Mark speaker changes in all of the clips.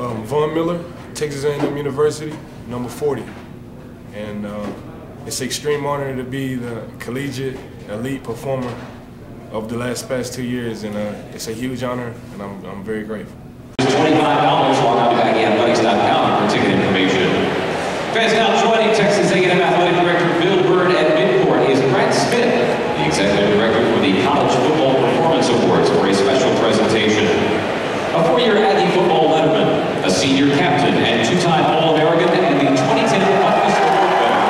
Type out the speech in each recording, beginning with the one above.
Speaker 1: Von Miller, Texas A&M University, number 40. And it's an extreme honor to be the collegiate elite performer of the past 2 years, and it's a huge honor, and I'm very grateful.
Speaker 2: $25 log on to BaggyAthletics.com for ticket information. Fans now joining Texas A&M Athletic Director Bill Byrd at midcourt is Brett Smith, the Executive Director for the College Football Performance Awards, for a special presentation. A four-year Aggie football letterman, a senior captain, and two-time All-American, and the 2010 August Award winner.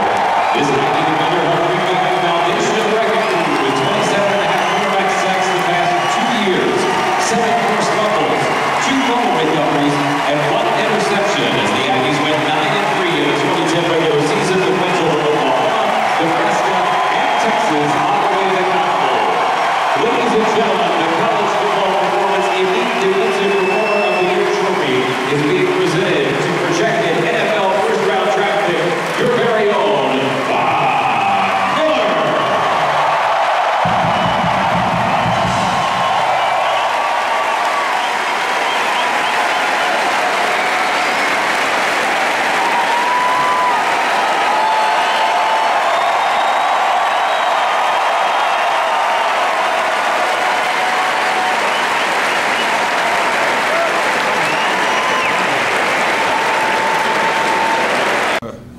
Speaker 2: This Aggie defender helped bring back the foundation of record with 27.5 quarterback sacks the past 2 years, 7 forced fumbles, 2 fumble recoveries, and 1 interception as the Aggies went 9-3 in the 2010 regular season with wins over Oklahoma, Nebraska, and Texas on the way to the Cotton Bowl. Ladies and gentlemen, the College Football Performance Elite Defensive Performer of the Year trophy is being presented to projected NFL first-round draft pick, your very own Von Miller.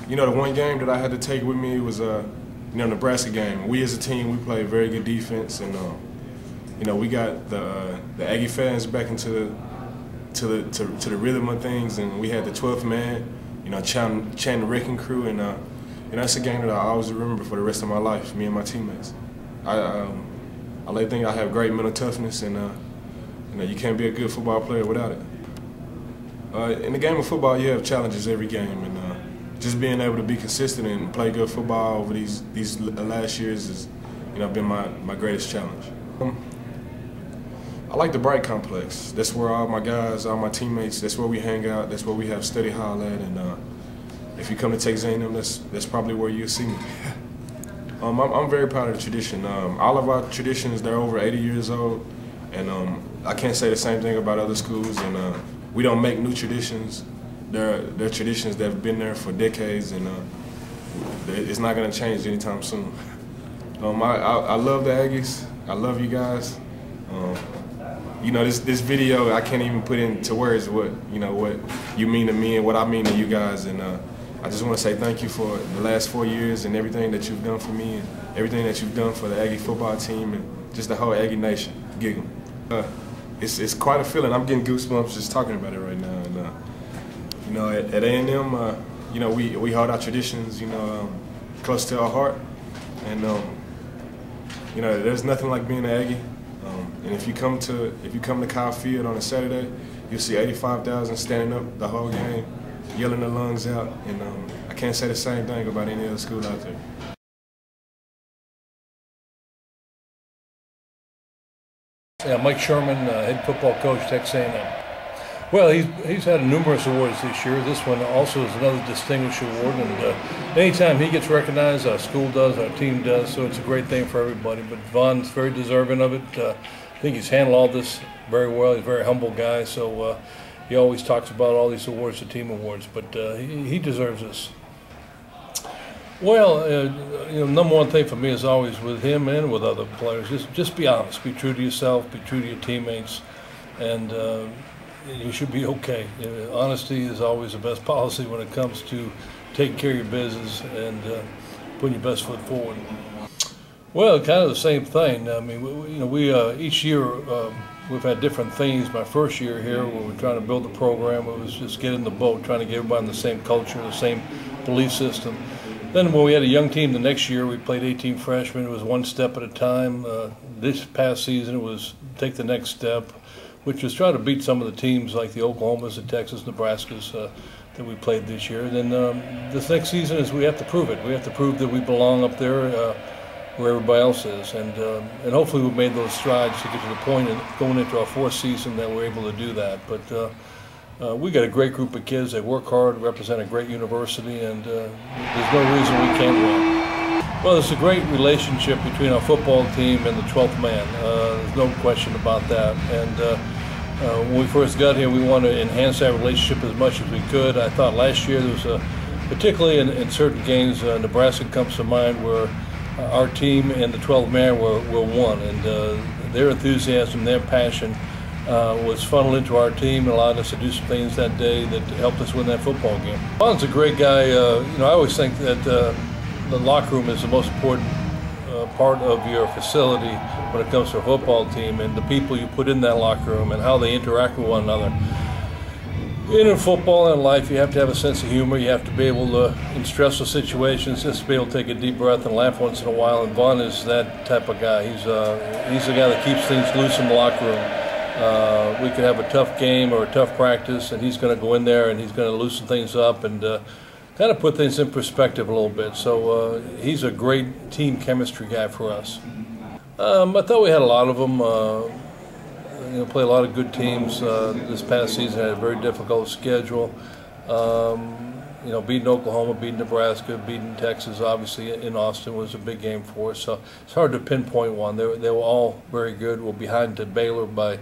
Speaker 1: You know, the one game that I had to take with me was, Nebraska game. We as a team, we played very good defense, and we got the Aggie fans back into the rhythm of things, and we had the 12th man, chanting the wrecking crew, and that's a game that I always remember for the rest of my life. Me and my teammates. I like to think I have great mental toughness, and you can't be a good football player without it. In the game of football, you have challenges every game, and just being able to be consistent and play good football over these last years has, been my greatest challenge. I like the Bright Complex. That's where all my guys, all my teammates, that's where we hang out. That's where we have study hall at. And if you come to Texas A&M, that's probably where you'll see me. I'm very proud of the tradition. All of our traditions, they're over 80 years old, and I can't say the same thing about other schools. And we don't make new traditions. They're traditions that have been there for decades, and it's not going to change anytime soon. I love the Aggies. I love you guys. This video, I can't even put into words what you mean to me and what I mean to you guys. And I just want to say thank you for the last 4 years and everything that you've done for me and everything that you've done for the Aggie football team and just the whole Aggie Nation. Gig 'em. It's quite a feeling. I'm getting goosebumps just talking about it right now. And at A&M, we hold our traditions, close to our heart, and there's nothing like being an Aggie. And if you come to Kyle Field on a Saturday, you'll see 85,000 standing up the whole game, yelling their lungs out, and I can't say the same thing about any other school out there.
Speaker 3: Yeah, Mike Sherman, head football coach, Texas A&M. Well, he's had numerous awards this year. This one also is another distinguished award, and anytime he gets recognized, our school does, our team does, so it's a great thing for everybody. But Von's very deserving of it. I think he's handled all this very well. He's a very humble guy, so he always talks about all these awards, the team awards, but he deserves this. Well, number one thing for me is always with him and with other players, just be honest, be true to yourself, be true to your teammates, and you should be okay. Honesty is always the best policy when it comes to taking care of your business and putting your best foot forward. Well, kind of the same thing. I mean, we each year we've had different things. My first year here, when we were trying to build the program, it was just get in the boat, trying to get everybody in the same culture, the same belief system. Then when we had a young team the next year, we played 18 freshmen. It was one step at a time. This past season, it was take the next step, which was try to beat some of the teams like the Oklahomas, the Texas, Nebraskas that we played this year. And then this next season is we have to prove it. We have to prove that we belong up there where everybody else is. And hopefully we've made those strides to get to the point of going into our 4th season that we're able to do that. But we got a great group of kids. They work hard, represent a great university, and there's no reason we can't win. Well, there's a great relationship between our football team and the 12th man. There's no question about that. And When we first got here, we wanted to enhance that relationship as much as we could. I thought last year there was particularly in certain games, Nebraska comes to mind, where our team and the 12th man were one, and their enthusiasm, their passion was funneled into our team and allowed us to do some things that day that helped us win that football game. Von's a great guy. I always think that the locker room is the most important part of your facility when it comes to a football team, and the people you put in that locker room and how they interact with one another. In football and life, you have to have a sense of humor. You have to be able to, in stressful situations, just be able to take a deep breath and laugh once in a while. And Von is that type of guy. He's the guy that keeps things loose in the locker room. We could have a tough game or a tough practice, and he's going to go in there and he's going to loosen things up and kind of put things in perspective a little bit. So he's a great team chemistry guy for us. I thought we had a lot of them. Play a lot of good teams. This past season had a very difficult schedule. Beating Oklahoma, beating Nebraska, beating Texas, obviously in Austin was a big game for us. So it's hard to pinpoint one. They were all very good. We're behind to Baylor by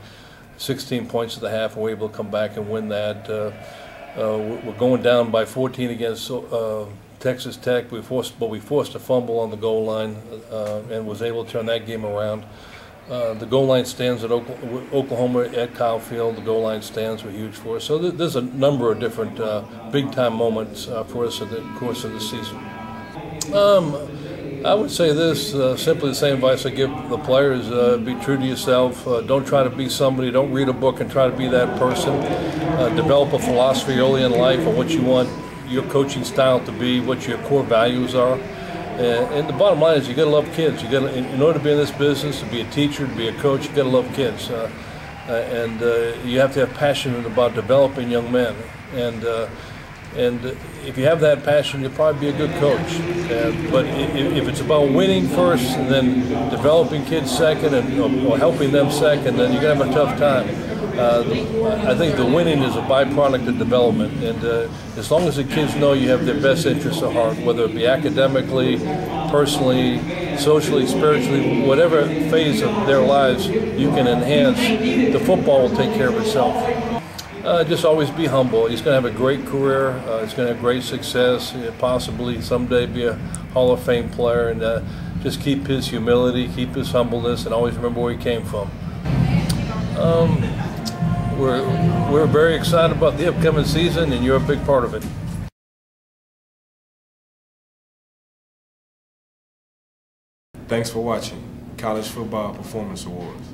Speaker 3: 16 points at the half, and we're able to come back and win that. We're going down by 14 against Texas Tech. We forced a fumble on the goal line and was able to turn that game around. The goal line stands at Oklahoma at Kyle Field. The goal line stands were huge for us. So there's a number of different big-time moments for us in the course of the season. I would say this, simply the same advice I give the players: be true to yourself. Don't try to be somebody. Don't read a book and try to be that person. Develop a philosophy early in life on what you want your coaching style to be, what your core values are. And the bottom line is you got to love kids. You got to, in order to be in this business, to be a teacher, to be a coach, you got to love kids, and you have to have passion about developing young men. And if you have that passion, you'll probably be a good coach. But if it's about winning first and then developing kids second, or helping them second, then you're gonna have a tough time. I think the winning is a byproduct of development, and as long as the kids know you have their best interests at heart, whether it be academically, personally, socially, spiritually, whatever phase of their lives you can enhance, the football will take care of itself. Just always be humble. He's going to have a great career. He's going to have great success, possibly someday be a Hall of Fame player, and just keep his humility, keep his humbleness, and always remember where he came from. We're very excited about the upcoming season, and you're a big part of it.
Speaker 1: Thanks for watching College Football Performance Awards.